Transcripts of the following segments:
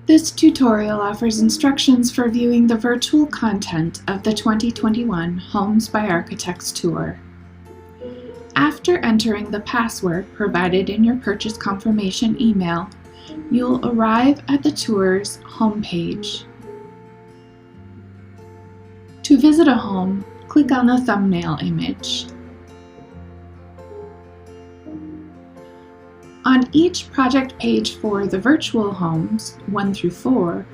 This tutorial offers instructions for viewing the virtual content of the 2021 Homes by Architects tour. After entering the password provided in your purchase confirmation email, you'll arrive at the tour's homepage. To visit a home, click on the thumbnail image. On each project page for the virtual homes, 1 through 4,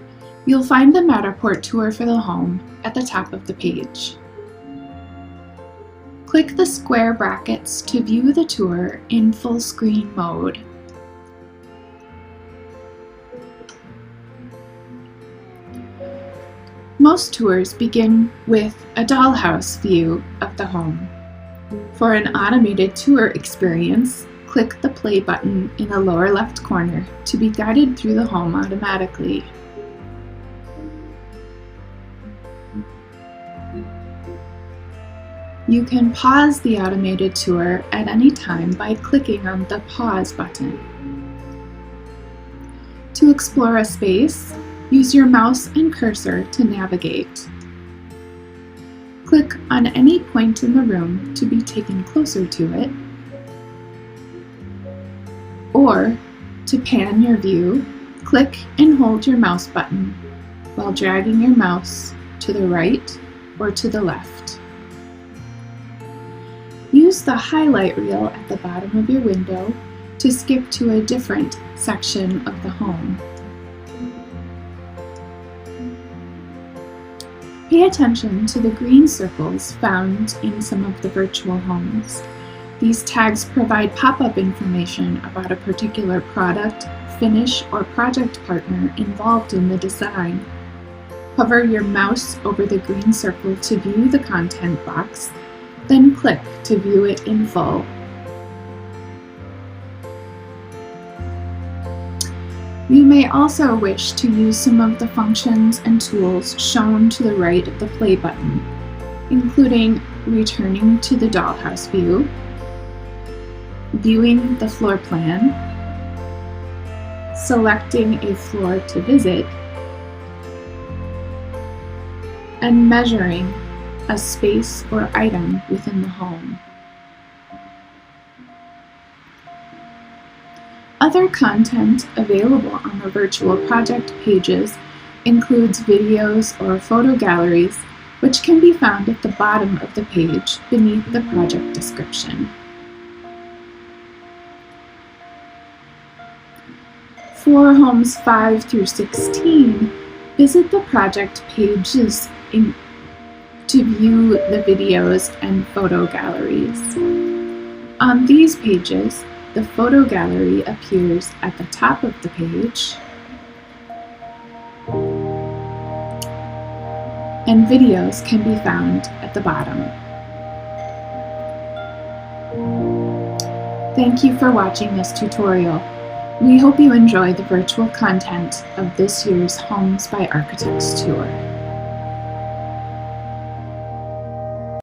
you'll find the Matterport tour for the home at the top of the page. Click the square brackets to view the tour in full screen mode. Most tours begin with a dollhouse view of the home. For an automated tour experience, click the play button in the lower left corner to be guided through the home automatically. You can pause the automated tour at any time by clicking on the pause button. To explore a space, use your mouse and cursor to navigate. Click on any point in the room to be taken closer to it, or to pan your view, click and hold your mouse button while dragging your mouse to the right or to the left. Use the highlight reel at the bottom of your window to skip to a different section of the home. Pay attention to the green circles found in some of the virtual homes. These tags provide pop-up information about a particular product, finish, or project partner involved in the design. Hover your mouse over the green circle to view the content box, then click to view it in full. You may also wish to use some of the functions and tools shown to the right of the play button, including returning to the dollhouse view, viewing the floor plan, selecting a floor to visit, and measuring a space or item within the home. Other content available on the virtual project pages includes videos or photo galleries, which can be found at the bottom of the page beneath the project description. For homes 5 through 16, visit the project pages to view the videos and photo galleries. On these pages, the photo gallery appears at the top of the page, and videos can be found at the bottom. Thank you for watching this tutorial. We hope you enjoy the virtual content of this year's Homes by Architects tour.